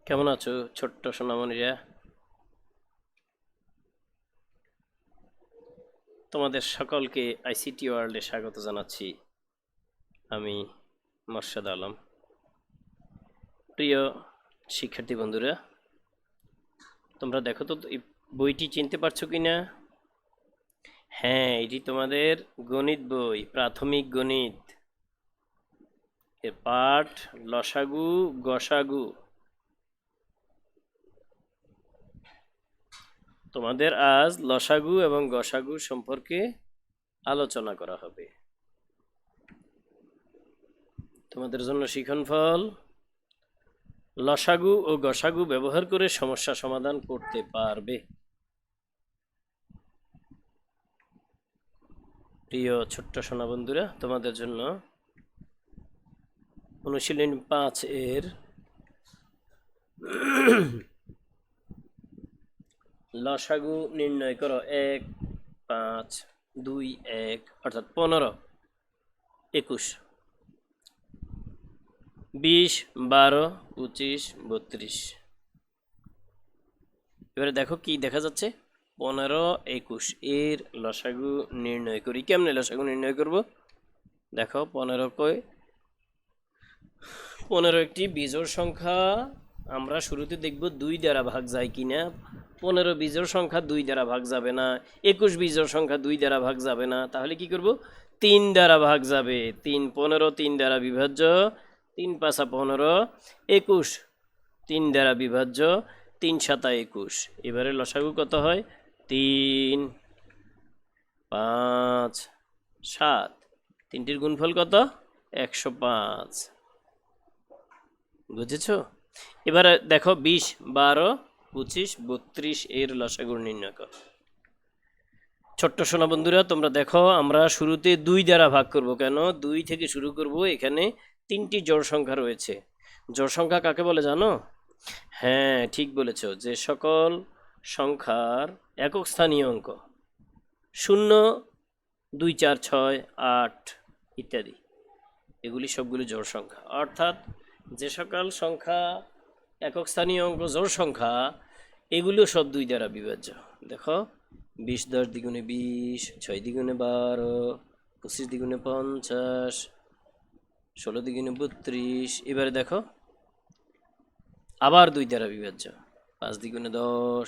কেমন আছো ছোট্ট সোনামণিরা? তোমাদের সকলকে আইসিটি ওয়ার্ল্ডে স্বাগত জানাচ্ছি। আমি মোর্শেদ আলম। প্রিয় শিক্ষার্থী বন্ধুরা, তোমরা দেখো তো এই বইটি চিনতে পারছো কি না? হ্যাঁ, এটি তোমাদের গণিত বই, প্রাথমিক গণিত এর পাঠ লসাগু গসাগু। তোমাদের আজ লসাগু এবং গসাগু সম্পর্কে আলোচনা করা হবে। তোমাদের জন্য শিক্ষণফল: লসাগু ও গসাগু ব্যবহার করে সমস্যা সমাধান করতে পারবে। প্রিয় ছোট্ট সোনা বন্ধুরা, তোমাদের জন্য অনুশীলনী 5 এর লসাগু নির্ণয় করো। 1, 5, 2, 1 অর্থাৎ 15, 21, 20, 12, 25, 32। এবারে দেখো কি দেখা যাচ্ছে, 15, 21 এর লসাগু নির্ণয় করি। কেমনে লসাগু নির্ণয় করব? দেখো 15 একটি বিজোড় সংখ্যা। আমরা শুরুতে দেখব 2 দ্বারা ভাগ যায় কিনা। 15 বিজোড় সংখ্যা 2 দ্বারা ভাগ যাবে না। 21 বিজোড় সংখ্যা 2 দ্বারা ভাগ যাবে না। তাহলে কি করব? 3 দ্বারা ভাগ যাবে। 15 3 দ্বারা বিভাজ্য। 3 5 15, 21 3 দ্বারা বিভাজ্য। 3 7 21। এবারে লসাগু কত হয়? 3 5 7। তিনটির গুণফল কত? 105। বুঝেছ? এবারে দেখো 20, 12, 25, 32 এর লসাগু নির্ণয় কর। ছোট্ট সোনা বন্ধুরা, তোমরা দেখো আমরা শুরুতে 2 দ্বারা ভাগ করব। কেন 2 থেকে শুরু করব? এখানে 3টি জোড় সংখ্যা রয়েছে। জোড় সংখ্যা কাকে বলে জানো? হ্যাঁ, ঠিক বলেছ, যে সকল সংখ্যার একক স্থানীয় অঙ্ক 0, 2, 4, 6, 8 ইত্যাদি, এগুলি সবগুলি জোড় সংখ্যা। অর্থাৎ যে সকল সংখ্যা একক স্থানীয় অঙ্ক জোড় সংখ্যা, এগুলো সব 2 দ্বারা বিভাজ্য। দেখো 20 10 দ্বিগুণে 20, 6 দ্বিগুণে 12, 25 দ্বিগুণে 50, 16 দ্বিগুণে 32। এবারে দেখো আবার 2 দ্বারা বিভাজ্য। 5 দ্বিগুণে 10,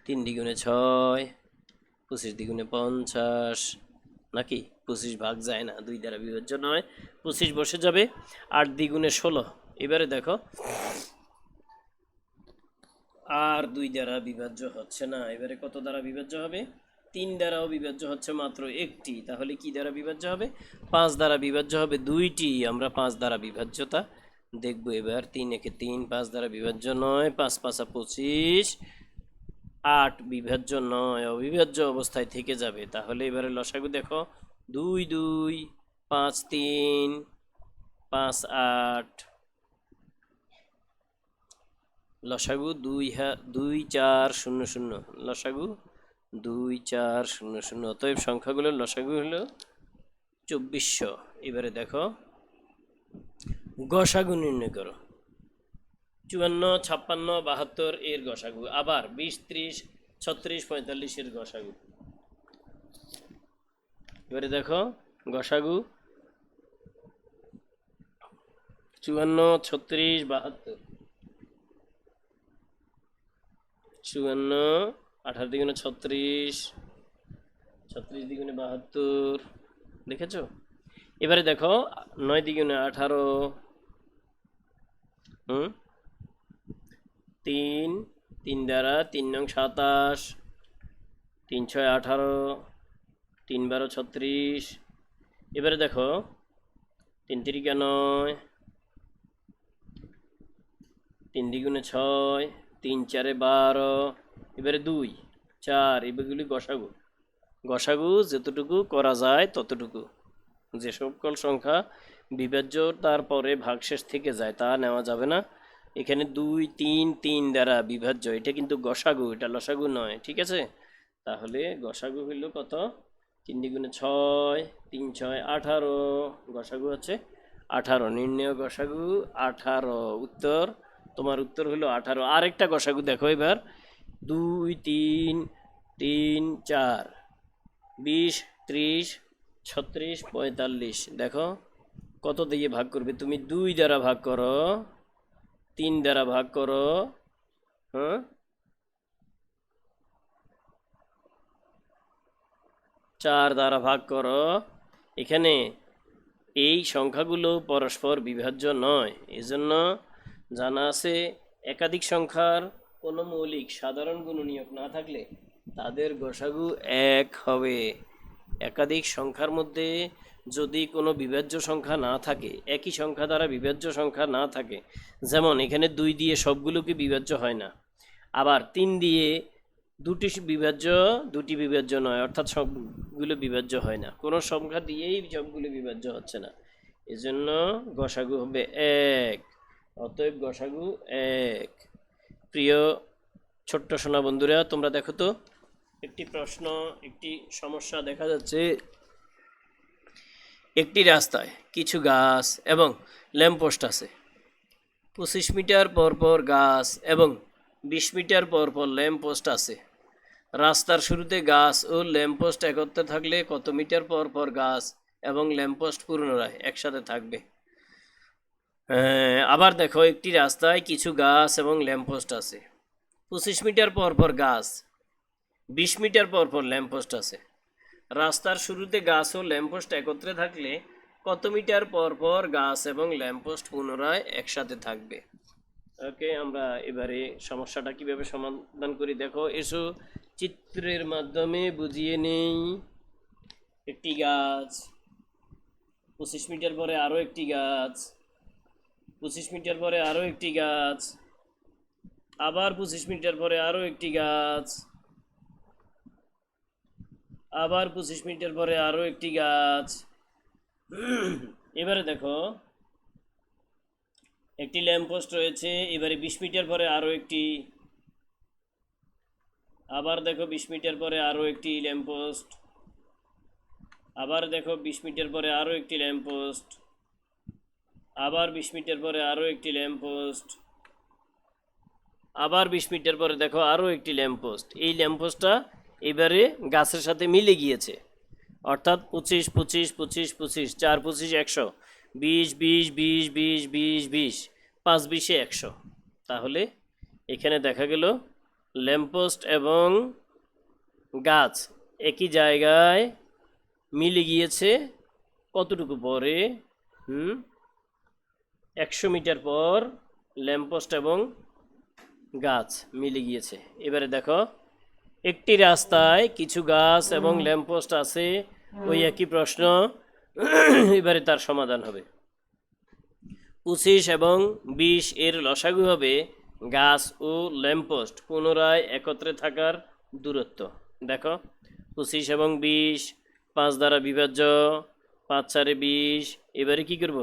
3 দ্বিগুণে 6, 25 দ্বিগুণে 50। নাকি 25 ভাগ যায় না, 2 দ্বারা বিভাজ্য নয়, 25 বসে যাবে। 8 দ্বিগুণে 16। এবারে দেখো আর 2 দ্বারা বিভাজ্য হচ্ছে না। এবারে কত দ্বারা বিভাজ্য হবে? 3 দ্বারাও বিভাজ্য হচ্ছে মাত্র একটি। তাহলে কি দ্বারা বিভাজ্য হবে? 5 দ্বারা বিভাজ্য হবে 2টি। আমরা 5 দ্বারা বিভাজ্যতা দেখব এবার। 3 একে 3, 5 দ্বারা বিভাজ্য নয়। 5 5 25, 8 বিভাজ্য নয়, অবিভাজ্য অবস্থায় থেকে যাবে। তাহলে এবারে লসাগু দেখো 2 2, 5 3, 5 8। লসাগু 2 4 0 0। লসাগু 2 4 0 0। অতএব সংখ্যাগুলোর লসাগু হলো 2400। এবারে দেখো গসাগু নির্ণয় করো। 54, 56, 72 এর গসাগু। আবার 20 30, 36, 45 এর গসাগু। এবারে দেখো গসাগু 54, 36, 72। 54, 18 দ্বিগুণে 36, 36 দ্বিগুণে 72। দেখেছো? এবারে দেখো 9 দ্বিগুণে 18, 3 3 দ্বারা 3 নং 27, 3 6 18, 3 12 36। এবারে দেখো 3 3 9, 3 দ্বিগুণে 6, 3 4 12। এবারে 2 4, এগুলি গসাগু। গসাগু যতটুকু করা যায় ততটুকু। যে সকল সংখ্যা বিভাজ্য তারপরে ভাগশেষ থেকে যায় তা নেওয়া যাবে না। এখানে 2 3 3 দ্বারা বিভাজ্য, এটা কিন্তু গসাগু, এটা লসাগু নয়। ঠিক আছে? তাহলে গসাগু হইল কত? 3 দ্বিগুণে 6, 3 6 18। গসাগু হচ্ছে 18। নির্ণেয় গসাগু 18। উত্তর তোমার উত্তর হলো 18। আরেকটা গসাগু দেখো এবার, 2 3 3 4 20 30 36 45। দেখো কত দিয়ে ভাগ করবে তুমি? 2 দ্বারা ভাগ করো, 3 দ্বারা ভাগ করো, হ্যাঁ, 4 দ্বারা ভাগ করো। এখানে এই সংখ্যাগুলো পরস্পর বিভাজ্য নয়, এজন্য জানা আছে একাধিক সংখ্যার কোনো মৌলিক সাধারণ গুণনীয়ক না থাকলে তাদের গসাগু 1 হবে। একাধিক সংখ্যার মধ্যে যদি কোনো বিভাজ্য সংখ্যা না থাকে, একই সংখ্যা দ্বারা বিভাজ্য সংখ্যা না থাকে, যেমন এখানে 2 দিয়ে সবগুলোকে বিভাজ্য হয় না, আবার 3 দিয়ে দুটি বিভাজ্য নয়, অর্থাৎ সবগুলো বিভাজ্য হয় না, কোনো সংখ্যা দিয়েই সবগুলো বিভাজ্য হচ্ছে না, এজন্য গসাগু হবে 1। অতএব গসাগু 1। প্রিয় ছোট্ট সোনা বন্ধুরা, তোমরা দেখো তো একটি প্রশ্ন, একটি সমস্যা দেখা যাচ্ছে। একটি রাস্তায় কিছু গাছ এবং ল্যাম্পপোস্ট আছে। 25 মিটার পর পর গাছ এবং 20 মিটার পর পর ল্যাম্পপোস্ট আছে। রাস্তার শুরুতে গাছ ও ল্যাম্পপোস্ট একত্রে থাকলে কত মিটার পর পর গাছ এবং ল্যাম্পপোস্ট পুনরায় একসাথে থাকবে? আবার দেখো, একটি রাস্তায় কিছু গাছ এবং ল্যাম্পপোস্ট আছে। 25 মিটার পর পর গাছ, 20 মিটার পর পর ল্যাম্পপোস্ট আছে। রাস্তার শুরুতে গাছ ও ল্যাম্পপোস্ট একত্রে থাকলে কত মিটার পর পর গাছ এবং ল্যাম্পপোস্ট পুনরায় একসাথে থাকবে? ওকে, আমরা এবারে সমস্যাটা কিভাবে সমাধান করি দেখো। এসো চিত্রের মাধ্যমে বুঝিয়ে নেই। একটি গাছ, 25 মিটার পরে আরও একটি গাছ, 25 মিটার পরে আরও একটি গাছ, আবার 25 মিটার পরে আরও একটি গাছ, আবার 25 মিটার পরে আরও একটি গাছ। এবারে দেখো একটি ল্যাম্পপোস্ট রয়েছে। এবারে 20 মিটার পরে আরও একটি, আবার দেখো 20 মিটার পরে আরও একটি ল্যাম্পপোস্ট, আবার দেখো 20 মিটার পরে আরও একটি ল্যাম্পপোস্ট, আবার 20 মিটার পরে আরও একটি ল্যাম্পপোস্ট, আবার 20 মিটার পরে দেখো আরও একটি ল্যাম্পপোস্ট। এই ল্যাম্পপোস্টটা এবারে গাছের সাথে মিলে গিয়েছে, অর্থাৎ 25 25 25 25, 4 25 100, 20 20 20 20 20 20, 5 20 100। তাহলে এখানে দেখা গেল ল্যাম্পপোস্ট এবং গাছ একই জায়গায় মিলে গিয়েছে কতটুকু পরে? 100 মিটার পর ল্যাম্পপোস্ট এবং গাছ মিলে গিয়েছে। এবারে দেখো একটি রাস্তায় কিছু গাছ এবং ল্যাম্পপোস্ট আছে, ওই একই প্রশ্ন। এবারে তার সমাধান হবে। 25 এবং 20 এর লসাগু হবে গাছ ও ল্যাম্পপোস্ট পুনরায় একত্রে থাকার দূরত্ব। দেখো 25 এবং 20 5 দ্বারা বিভাজ্য, 5 4 20। এবারে কি করব?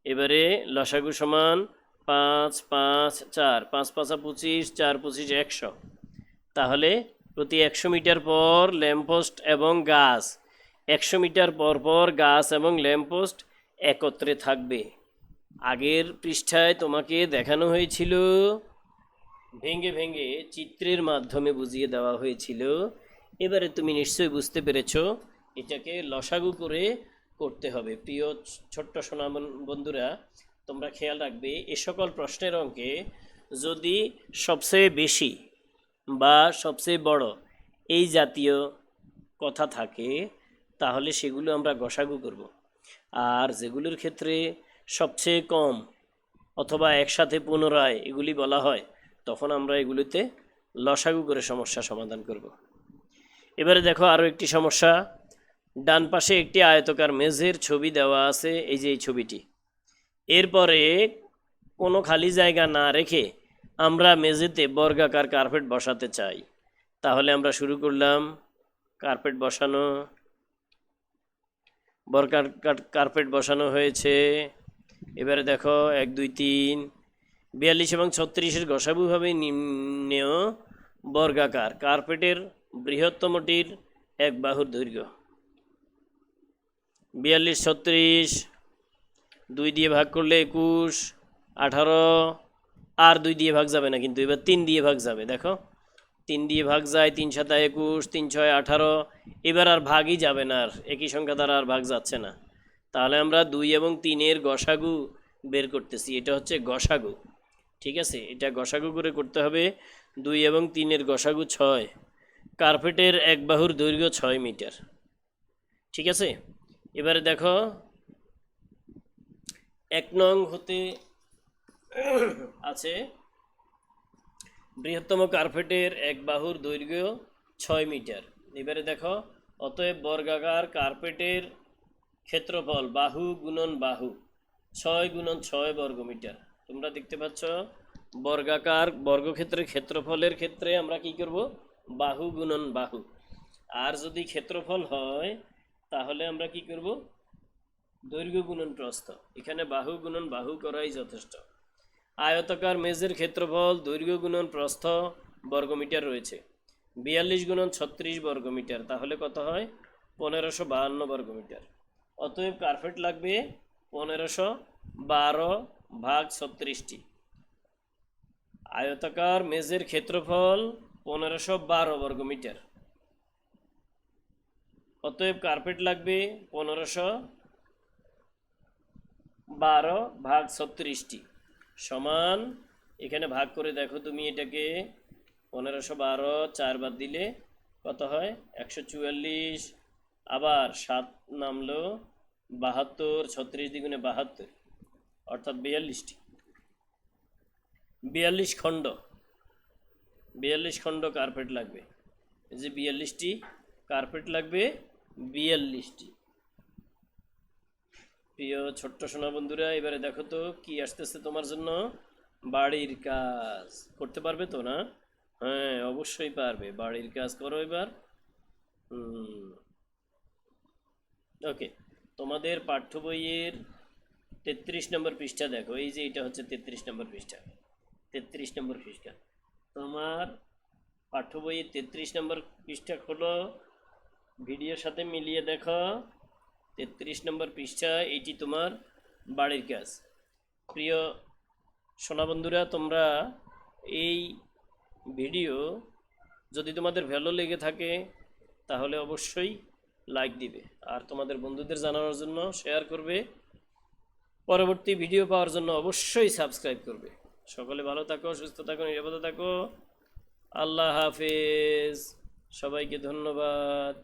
এবারে লসাগু সমান 5 5 4, 5 5 25, 4 25 100। তাহলে প্রতি 100 মিটার পর ল্যাম্পপোস্ট এবং গাছ, 100 মিটার পর পর গাছ এবং ল্যাম্পপোস্ট একত্রে থাকবে। আগের পৃষ্ঠায় তোমাকে দেখানো হয়েছিল, ভেঙে ভেঙে চিত্রের মাধ্যমে বুঝিয়ে দেওয়া হয়েছিল। এবারে তুমি নিশ্চয়ই বুঝতে পেরেছ এটাকে লসাগু করে করতে হবে। প্রিয় ছোট্ট সোনা বন্ধুরা, তোমরা খেয়াল রাখবে, এ সকল প্রশ্নের অঙ্কে যদি সবচেয়ে বেশি বা সবচেয়ে বড় এই জাতীয় কথা থাকে তাহলে সেগুলো আমরা গসাগু করব, আর যেগুলোর ক্ষেত্রে সবচেয়ে কম অথবা একসাথে পুনরায় এগুলি বলা হয় তখন আমরা এগুলিতে লসাগু করে সমস্যা সমাধান করব। এবারে দেখো আরও একটি সমস্যা। ডান পাশে একটি আয়তকার মেঝের ছবি দেওয়া আছে, এই যে এই ছবিটি। এরপরে কোনো খালি জায়গা না রেখে আমরা মেঝেতে বর্গাকার কার্পেট বসাতে চাই। তাহলে আমরা শুরু করলাম কার্পেট বসানো। বর্গাকার কার্পেট বসানো হয়েছে। এবারে দেখো 1 2 3, 42 এবং 36-এর গসাগু হবে নিম্নেয় বর্গাকার কার্পেটের বৃহত্তমটির 1 বাহুর দৈর্ঘ্য। 42 36, 2 দিয়ে ভাগ করলে 21, 18, আর 2 দিয়ে ভাগ যাবে না, কিন্তু এবার 3 দিয়ে ভাগ যাবে। দেখো 3 দিয়ে ভাগ যায়, 3 সাতা 21, 3 ছয় 18, এবার আর ভাগই যাবে না, আর একই সংখ্যা দ্বারা আর ভাগ যাচ্ছে না। তাহলে আমরা 2 এবং 3-এর গসাগু বের করতেছি, এটা হচ্ছে গসাগু। ঠিক আছে, এটা গসাগু করে করতে হবে। 2 এবং 3-এর গসাগু 6। কার্পেটের এক বাহুর দৈর্ঘ্য 6 মিটার। ঠিক আছে, এবারে দেখো 1 নং হতে আছে বৃহত্তম কার্পেটের এক বাহুর দৈর্ঘ্য 6 মিটার। এবারে দেখো অতএব বর্গাকার কার্পেটের ক্ষেত্রফল বাহু গুণন বাহু 6 গুণন 6 বর্গমিটার। তোমরা দেখতে পাচ্ছ বর্গাকার বর্গক্ষেত্রের ক্ষেত্রফলের ক্ষেত্রে আমরা কি করব, বাহু গুণন বাহু। আর যদি ক্ষেত্রফল হয় তাহলে আমরা কি করব, দৈর্ঘ্য গুণন প্রস্থ। এখানে বাহু গুণন বাহু করাই যথেষ্ট। আয়তাকার মেজের ক্ষেত্রফল দৈর্ঘ্য গুণন প্রস্থ বর্গমিটার রয়েছে। 42 গুণন 36 বর্গমিটার, তাহলে কত হয়, 1552 বর্গমিটার। অতএব কার্পেট লাগবে 1512 ভাগ 36টি। আয়তাকার মেজের ক্ষেত্রফল 1512 বর্গমিটার, অতএব কার্পেট লাগবে 1512 ভাগ 36টি সমান, এখানে ভাগ করে দেখো তুমি এটাকে, 1512 4 বার দিলে কত হয়, 144, আবার 7 নামলো 72, 36 দ্বিগুণে 72, অর্থাৎ 42টি। 42 খণ্ড, 42 খণ্ড কার্পেট লাগবে। এই যে 42টি কার্পেট লাগবে, 42টি। প্রিয় ছোট্ট সোনা বন্ধুরা, এবারে দেখো তো কি আসতেছে তোমার জন্য, বাড়ির কাজ করতে পারবে তো না? হ্যাঁ অবশ্যই পারবে, বাড়ির কাজ করো এবার। ওকে, তোমাদের পাঠ্য বইয়ের 33 নম্বর পৃষ্ঠা দেখো, এই যে এটা হচ্ছে 33 নম্বর পৃষ্ঠা, 33 নম্বর পৃষ্ঠা। তোমার পাঠ্য বইয়ের 33 নম্বর পৃষ্ঠা খোলো, ভিডিওর সাথে মিলিয়ে দেখো। 33 নম্বর পৃষ্ঠা, এটি তোমার বাড়ির কাজ। প্রিয় সোনা বন্ধুরা, তোমরা এই ভিডিও যদি তোমাদের ভালো লেগে থাকে তাহলে অবশ্যই লাইক দিবে, আর তোমাদের বন্ধুদের জানানোর জন্য শেয়ার করবে। পরবর্তী ভিডিও পাওয়ার জন্য অবশ্যই সাবস্ক্রাইব করবে। সকলে ভালো থাকো, সুস্থ থাকো, নিরাপদে থাকো। আল্লাহ হাফেজ, সবাইকে ধন্যবাদ।